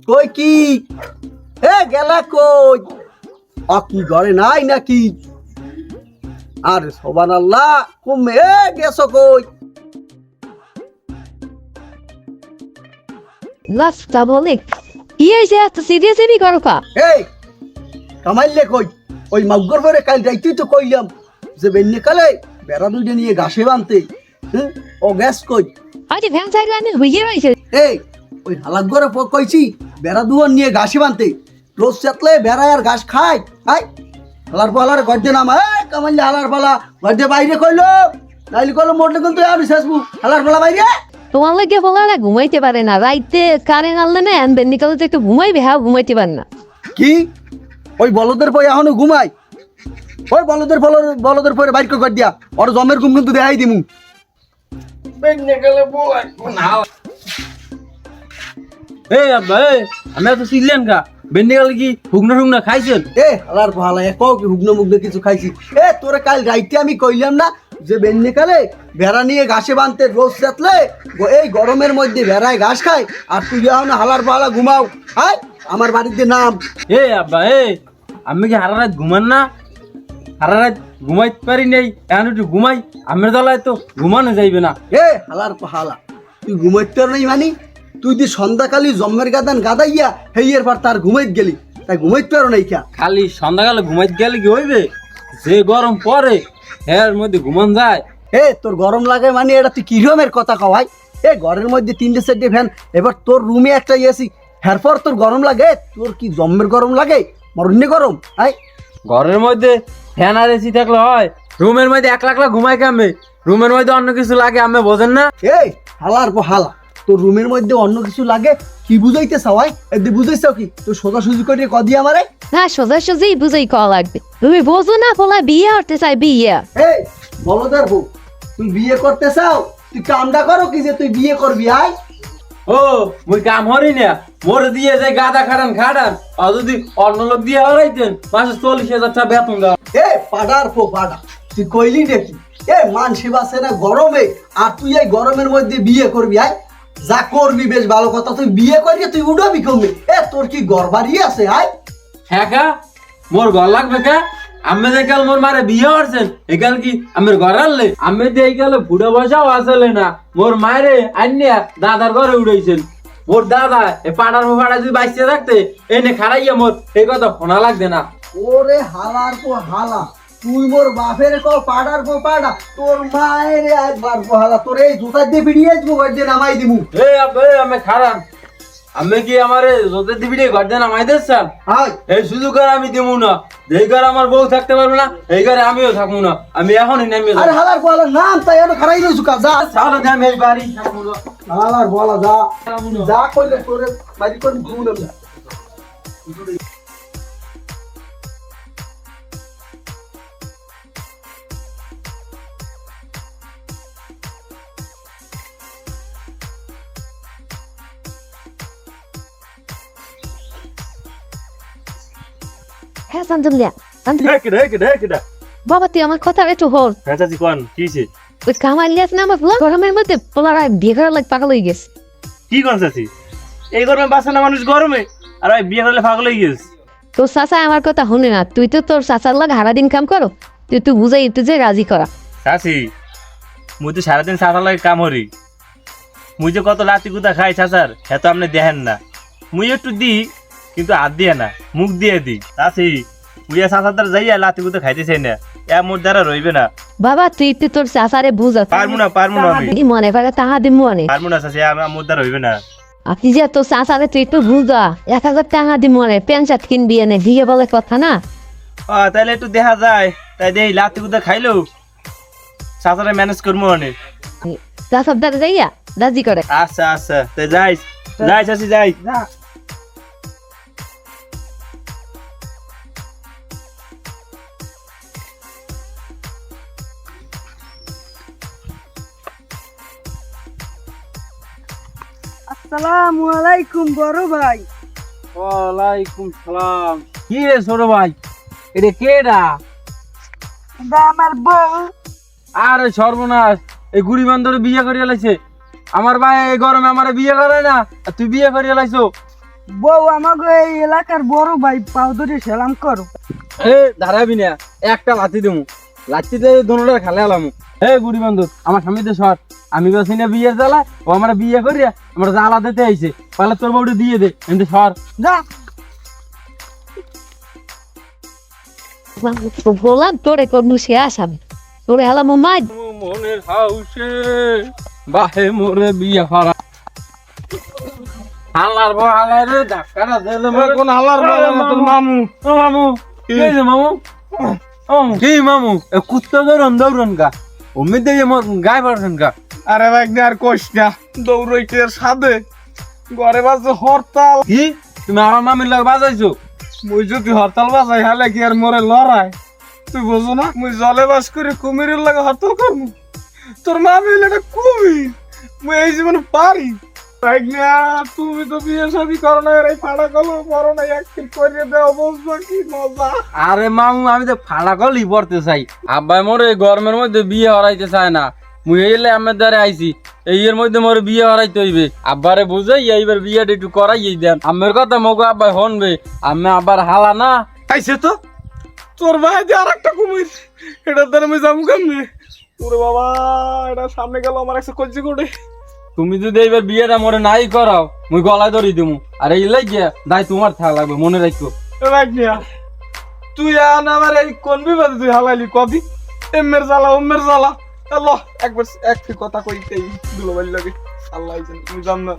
কই কি এ গেলা কই কি ঘরে নাই নাকি? আর সুবহানাল্লাহ তুমি গেছো কই? লাস্টটা বলে কি হয়েছে এত সিরিয়াসলি করো কা? এই কামাইলে কই? ওই মাগুর পরে কাল রাইতেই তো কইলাম যে বেন্নে কালে বেড়া দুইটা নিয়ে ঘাসে বানতে। ও গ্যাস কই? আরে ভ্যান সাইড লাইনে হইয়ে রয়েছে। এই ওই হালাক ঘরে কইছি বেড়া দুয়ার নিয়ে ঘাসে বানতে। রোজ চাতলে বেড়া আর ঘাস খায়। হাই হালার পালার গর্দে নামা কামাইলে হালার পালা গর্দে বাইরে কইলো নাইলে কইলো মোটলে কিন্তু আমি শেষবু হালার পালা বাইরে। তোমার লাগে বলারা ঘুমাইতে পারে না, রাইতে কারেন্ট আনলে না আনবেন নিকালে তো একটু ঘুমাইবে, হ্যাঁ ঘুমাইতে পারে না। কি ওই বলদের পরে এখনো ঘুমাই? ওই বলদের পরে বাইর কর দিয়া ওর জমের ঘুম কিন্তু দেখাই দিমু। এই আব্বা আমি এত চিনলেন কা বেন্ডি গেলে কি হুগনা খাইছেন? হালার ভালা কও কি হুগনো মুগনো কিছু খাইছি? তোরে কাল রাইতে আমি কইলাম না যে বেন্নে কালে ভেড়া নিয়ে ঘাসে বানতে রোজ রাতলে এই গরমের মধ্যে ভেড়ায় ঘাস খায় আর তুই যাও না হালার পালা ঘুমাও। হাই আমার বাড়িতে নাম। আব্বা আমি কি হারা রাত ঘুমান না? হারা রাত ঘুমাইতে পারি নাই, এখন একটু ঘুমাই। আমের দলায় তো ঘুমানো যাইবে না। হালার পালা তুই ঘুমাইতে পার নাই মানে? তুই যে সন্ধ্যাকালী জম্মের গাদান গাদাইয়া হেইয়ের পর তার ঘুমাইতে গেলি, তাই ঘুমাইতে পারো নাই কা? খালি সন্ধ্যাকালে ঘুমাইতে গেলে কি হইবে? যে গরম পরে এর মধ্যে ঘুমান যায়। তোর গরম লাগে মানে এটা তুই কিরমের কথা কওয়াই? ঘরের মধ্যে 3-4টে ফ্যান, এবার তোর রুমে একটা এসি, এরপর তোর গরম লাগে? তোর কি জম্মের গরম লাগে? মরণ্যে গরম। ঘরের মধ্যে ফ্যান আর এসি থাকলে হয়? রুমের মধ্যে একলা একলা ঘুমাই কামে, রুমের মধ্যে অন্য কিছু লাগে আমি বোঝেন না? হালার হালা তোর রুমের মধ্যে অন্য কিছু লাগে কি বুঝাইতে চাওয়াই? বুঝাইছাও কি? তুই সোজাসুজি করে কদি আমারে? না সোজাসুজি বুঝাই কওয়া লাগবে। তুমি বোঝো না বলা বিয়ে করতে চাই বিয়ে। বলদার বউ তুই বিয়ে করতে চাও? তুই কামটা করো কি যে তুই বিয়ে করবি? মুই কাম হরি না, মোর দিয়ে যায় গাদা খাটান আর যদি অন্য লোক দিয়ে হরাইতেন মাসে 40,000 টাকা বেতন দাও। পাডার পো পাডা তুই কইলি নাকি? মানসি বাসে না গরমে আর তুই এই গরমের মধ্যে বিয়ে করবি? যা করবি বেশ ভালো কথা, তুই বিয়ে করিয়ে তুই উড়বি কমবি। তোর কি গড়বাড়ি আছে? হ্যাঁ কা মোর ঘর লাগবে কা? আমি যে কাল মোর মারে বিয়ে করছেন একাল কি আমার ঘর আনলে? আমি যে এই কালে বুড়ো বয়সাও আসলে না, মোর মায়েরে আনিয়া দাদার ঘরে উড়াইছেন। মোর দাদা পাড়ার ফাড়া যদি বাইসে থাকতে এনে খারাইয়া মোর এই কথা ফোনা লাগবে না। ওরে হালার পো হালা তুই মোর বাপের পাড়ার পো পাড়া, তোর মায়ের একবার হালা তোর এই জুতা দিয়ে বিড়িয়ে গর্দে নামাই দিমু। আমি খারাপ, আমি কি আমার জোতে দিবি গর্দে নামাই দিচ্ছেন? এই সুযোগ আর আমি দিব না। এই ঘরে আমার বউ থাকতে পারবে না, এই ঘরে আমিও থাকবো না। আমি এখনই নামিয়ে আরে হালার বলা নাম তাই আমি খারাই রইছু কা? যা চালো আমি এই বাড়ি থাকবো না। হালার বলা যা যা কইলে তোরে বাড়ি কোন ঘুম না। হ্যাঁ সান্তলিয়া কেডা বাবা তুই আমার কথা একটু হল। চাচি কোন কি হইছে? ওই কামাইলিয়াস না আমার পোলা গরমের মধ্যে পোলারা বিয়ে করার লাগে পাগল হয়ে গেছে। কি কোন চাচি? এই গরমে বাঁচে না মানুষ গরমে, আর ওই বিয়ে করলে পাগল হয়ে গেছে। তোর চাচা আমার কথা শুনে না, তুই তো তোর চাচার লাগে হারা দিন কাম করো, তুই বুঝাই তুই যে রাজি করা। চাচি মুই তো সারাদিন চাচার লাগে কাম হরি, মুই যে কত লাতি কুতা খাই চাচার হ্যাঁ তো আপনি দেখেন না। মুই একটু দি কিন্তু হাত দিয়ে না, মুখ দিয়ে দি। চাচি মুই চাচার দ্বারা যাইয়া লাতি কুতা খাইতে চাই না, মোর দ্বারা রইবে না। বাবা তুই তোর চাচারে বুঝা। পারবো না আমি মনে করে তাহা দিম মনে পারবো না চাচি, মোর দ্বারা হইবে না। আপনি যে তোর চাচারে তুই একটু বুঝা, 1000 টাকা দিম মনে প্যান্ট শার্ট কিনবি এনে বিয়ে বলে কথা না। তাহলে একটু দেখা যায়, তাই দেই লাতি কুতা খাইলো চাচারে ম্যানেজ করবো অনেক। চাচার দ্বারা যাইয়া রাজি করে। আচ্ছা আচ্ছা তাই যাই চাচি যাই। আসসালামু আলাইকুম বড় ভাই। ওয়ালাইকুম সালাম। কি রে ছোট ভাই, এটা কেডা? আমার বউ। আরে সর্বনাশ, এই গুড়ি বান্ধরে বিয়ে করিয়া লাইছে। আমার ভাই এই গরমে আমার বিয়ে করে না, আর তুই বিয়ে করিয়া লাইছো। বউ আমাকে এই এলাকার বড় ভাই পাও ধরে সালাম করো। এ দাঁড়াবি না, একটা লাথি দেবো, লাথিতে দোনোটার খেলে আলাম। এ বুড়ি বন্ধু, আমার স্বামীতে সর, আমি বেশি না বিয়ের জ্বালা, ও আমার বিয়ে করিয়া আমার জ্বালা দিতে আইছে, পাহলে তোর বউটা দিয়ে দে, এমনি সর। যা বললাম তোরে করবো সে আসামি, তোরে হেলাম মাই মনের হাউসে বাহে মোরে বিয়ে করা। হালার বহালার রে ধাক্কাটা দিলে মরে কোন হালার বহালার মতন মামু। ও মামু, কি হয়েছে মামু? ও কি মামু, এ কুত্তা দৌড়ন দৌড়ন গা, অমনি দিয়ে মোর গায়ে পারছেন গা। আরে ভাই আর কোশ না, দৌড়াইতে আর সাদে ঘরে বাজে হরতাল। কি তুমি আমার মামির লাগে বাজাইছো? মুই যদি হরতাল বাজাই হালে কি আর মরে লড়াই? তুই বুঝো না, মুই জলে বাস করে কুমিরের লাগে হরতাল করবো? তোর মামি হইলে একটা কুমির, মুই এই জীবনে পারি। ভাই না, তুমি তো বিয়ে শাদি করো না, এই ফাড়া কলো করো না, একদিন করে দেওয়া বুঝবা কি মজা। আরে মামু, আমি তো ফাড়া কলই পড়তে চাই, আব্বাই মোরে গরমের মধ্যে বিয়ে হরাইতে চায় না, মুই এলে আমার দ্বারে আইছি, এই এর মধ্যে মোরে বিয়ে হরাইতে হইবে। আব্বারে বুঝাই এইবার বিয়েটা একটু করাইই দেন, আমার কথা মগো আব্বাই হনবে, আমি আবার হালা না। আইসে তো তোর ভাই দিয়ে আর একটা কুমির, এটার দ্বারা আমি যাবো কেমনে? ওরে বাবা, এটা সামনে গেল আমার একটা কজ্জি করে। তুমি যদি এইবার বিয়েটা মোরে নাই করাও, মুই গলায় ধরি দিমু, আর এই লাগিয়া দায় তোমার থাকা লাগবে, মনে রাখো। তুই আন আমার এই কোন বিবাদে তুই হালাইলি কবি? এমের জ্বালা ওমের জ্বালা, এলো একবার একটি কথা কইতেই দুলো বাড়ি লাগে। আল্লাহ জানে, তুমি জান না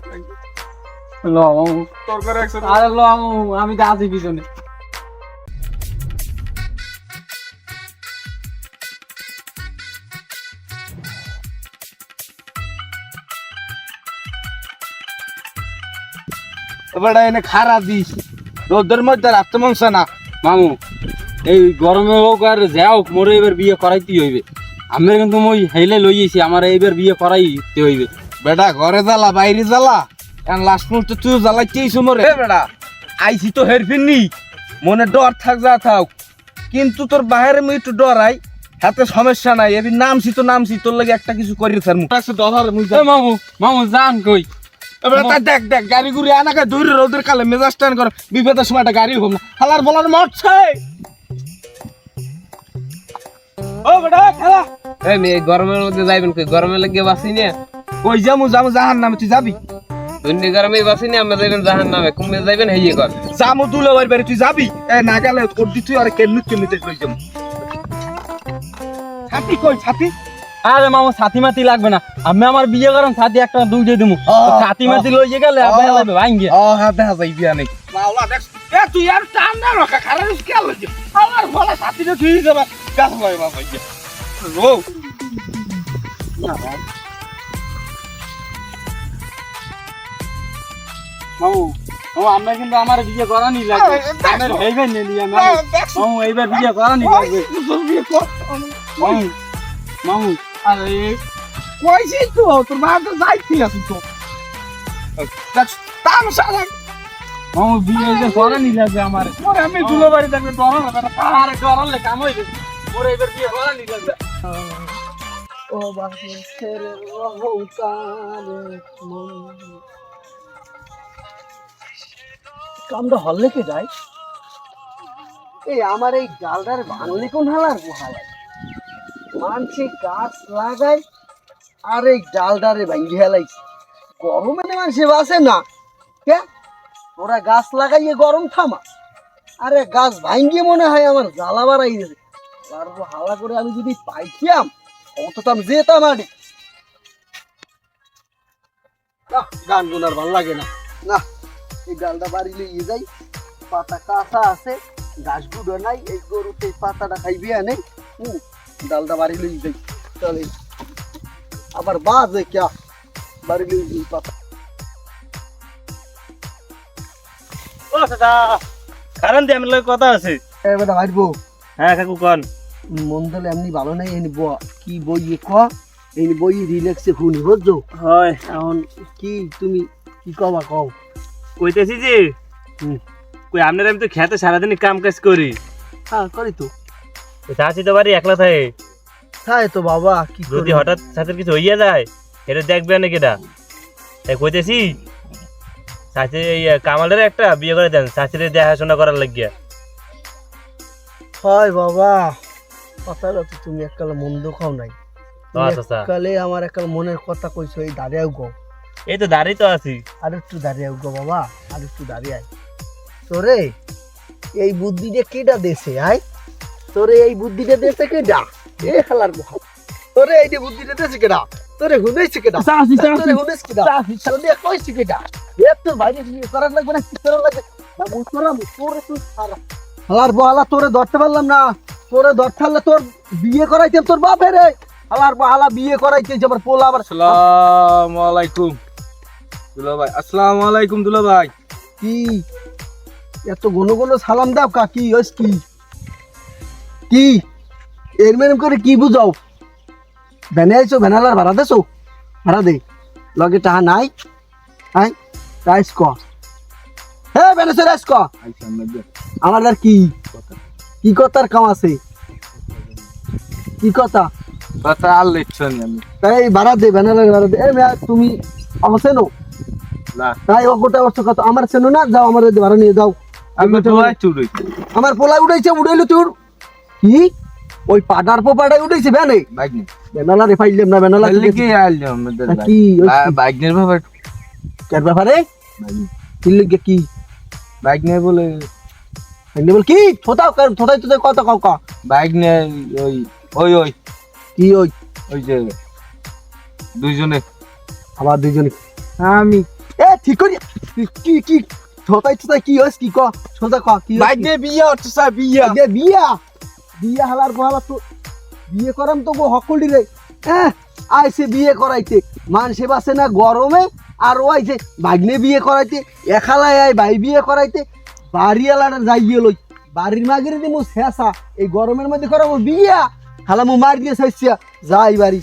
ল মামু, তোর করে একশো। আরে ল মামু, আমি তো আছি পিছনে। এবার এনে খারা দিস, রোদের মধ্যে রাখতে মনছে না। মামু, এই গরমে হোক আর যাও হোক, মোরে এবার বিয়ে করাইতেই হইবে। আমি কিন্তু মই হেলে লইয়েছি, আমার এইবার বিয়ে করাইতে হইবে। বেটা ঘরে জ্বালা বাইরে জ্বালা, এখন লাস্ট মুহূর্তে তুই জ্বালাইতেই মরে। বেটা আইসি তো হেরফির নি, মনে ডর থাক যা থাক, কিন্তু তোর বাহিরে আমি একটু ডরাই, হাতে সমস্যা নাই। এবার নামছি তো নামছি, তোর লাগে একটা কিছু করি স্যার মুখ ডর। এ মামু, মামু যান কই? এবার তাই দেখ দেখ গাড়ি ঘুরি আনাকে দৌড়ে রোদের কালে মেজাজ টান করে, বিপদের সময় একটা গাড়ি হোক না, হালার বলার মরছে। ও বেটা খেলা এই মেয়ে গরমের মধ্যে যাইবেন কই? গরমে লাগিয়ে বাসি নিয়ে ওই যামু যামু জাহান নামে, তুই যাবি? দুর্নি গরমে বাসি নিয়ে আমরা যাইবেন জাহান নামে, কমে যাইবেন হেয়ে কর। যামু দুলে বাড়ি, তুই যাবি? এ না গেলে তোর দি তুই আর কেমনিতে লই যাবো। ছাতি কই ছাতি? আরে মামু, ছাতি মাতি লাগবে না, আমি আমার বিয়ে করেন ছাতি একটা দুইটা দিমু, ছাতি মাতি লইয়ে গেলে আবার লাগবে ভাঙ্গে। ও হ্যাঁ দেখা যাই বিয়া নেই। মাওলা দেখ, এ তুই আর টান না রাখা খারাপ কি আলো যে আমার বলা ছাতিটা তুই যাবা গাছ লয় বাবা ইয়া রো না মামু, ও আমরা কিন্তু আমার বিয়ে করানি লাগবে, আমার হইবে না নিয়ে মামু, এইবার বিয়ে করানি লাগবে মামু। মামু আরে কইছি তো তোর মা তো যাইতি আছে তো দেখ তামসা দেখ মামু, বিয়ে করানি লাগবে আমার। পরে আমি দুলো বাড়ি দেখবে ডর না আরে ডরালে কাম হইবে, মোরে এইবার বিয়ে করানি লাগবে। ও বাসে ছেড়ে রহকারে কামটা হলে কে যায়? এই আমার এই ডালটার ভাঙলি কোন হালার হালায় মানছি গাছ লাগায়, আর এই ডালটারে ভাঙ্গি হেলাইছে। গরমে মানুষে বাসে না কে? ওরা গাছ লাগাইয়ে গরম থামা, আরে গাছ ভাঙ্গিয়ে মনে হয় আমার জ্বালা বাড়াই দিয়েছে। পারবো হালা করে আমি যদি পাইতাম অত তো আমি যেতাম আগে। গান গোনার ভাল লাগে না, না এই ডালটা বাড়ি লিয়ে যাই, পাতা কাঁচা আছে, গাছ গুঁড়ো নাই, এই গরুতে এই পাতাটা খাইবি আনে, ডালটা বাড়ি লিয়ে যাই। চলে আবার বাজে ক্যা বাড়ি লিয়ে যাই পাতা। ও দাদা, কারণ দিয়ে আমার লগে কথা আছে। বেটা ভাইবো, হ্যাঁ কাকু কন। মন তাহলে এমনি ভালো নাই, এনে কি বই ক, এই বই রিল্যাক্সে শুনি বুঝছো? হয় এখন কি তুমি কি কবা কও? কইতেছি যে কই আপনার আমি তো খেতে সারাদিন কাম কাজ করি। হ্যাঁ করি তো, চাষি তো বাড়ি একলা থাকে, তাই তো বাবা কি যদি হঠাৎ সাথে কিছু হইয়া যায় এটা দেখবে না কেটা, তাই কইতেছি চাচি এই কামালের একটা বিয়ে করে দেন, চাচিরে দেখাশোনা করার লাগিয়া। হয় বাবা, কথাটা তো তুমি এককালে মন্দ খাও নাই। আচ্ছা কালে আমার এককাল মনের কথা কইছো, এই দাঁড়িয়েও গো, এই তো দাঁড়িয়ে তো আছি। আর একটু দাঁড়িয়েও গো বাবা, আর একটু দাঁড়িয়ে আয়। তোরে এই বুদ্ধিটা কেডা দেশে আয়? তোরে এই বুদ্ধিটা দেশে কেডা? এ খেলার বহা, তোরে এই যে বুদ্ধিটা দেশে কেডা? তোরে হুনেছে কেডা? তোরে হুনেছে কেডা? তোরে কইছে কেডা? এ তোর বাইরে কি করার লাগবে না, কি করার লাগবে না? মুসরাম তোরে তুই সারা হালার বহালা, তোরে ধরতে পারলাম না। তোরে ধরতে পারলে তোর বিয়ে করাইতে তোর বাপের রে। হালার বহালা বিয়ে করাইতে যে আবার পোলা আবার। আসসালামু আলাইকুম দুলা ভাই। আসসালামু আলাইকুম দুলা ভাই। কি এত ঘন ঘন সালাম দাও কা? কি হইস কি? কি এর মেরম করে কি বুঝাও? ভ্যানে আইছো, ভ্যানালার ভাড়া দেছো? ভাড়া দে, লগে টাহা নাই। আই রাইস ক, হ্যাঁ ভ্যানেছে রাইস ক। আমার আর কি কি কথার কাম আছে? কি কথা? কথা আর লিখছেন আমি তাই ভাড়া দে, ভ্যানালার ভাড়া দে। এ মেয়া তুমি আমার চেনো না, তাই ও গোটা বছর কথা আমার চেনো না? যাও আমার ভাড়া নিয়ে যাও। আমি তো ভাই চুড়ই আমার পোলা উঠাইছে, উড়াইলো তোর কি? ওই পাটার পোপাটাই উঠাইছে ভ্যানে। বাইক নে বেনালারে ফাইলাম না, বেনালা লিখে আইলো আমাদের তা কি বাইক নের ব্যাপার কার ব্যাপারে? কি লিখে কি বাইক নে বলে এমনি বল কি থোতাও কার থোতাই তো কথা কাও কা বাইক নে ওই ওই ওই কি ওই ওই যে দুইজনে আবার দুইজনে আমি এ ঠিক করি কি কি থোতাই থোতাই কি হইস কি ক সোজা ক কি বাইক নে বিয়া হচ্ছে স্যার বিয়া দে বিয়া বিয়া হালার বহালা তো বিয়ে করাম তো গো হকলডি রে। আইছে বিয়ে করাইতে, মানুষে বাসে না গরমে, আর ও আইছে ভাগ্নে বিয়ে করাইতে, এখালায় আয় ভাই বিয়ে করাইতে। বাড়িওয়ালাটা যাই গিয়ে লই বাড়ির মাগিরে দিমু শেষা, এই গরমের মধ্যে করাবো বিয়া? হালা মু মার দিয়ে চাইছিয়া যাই বাড়ি।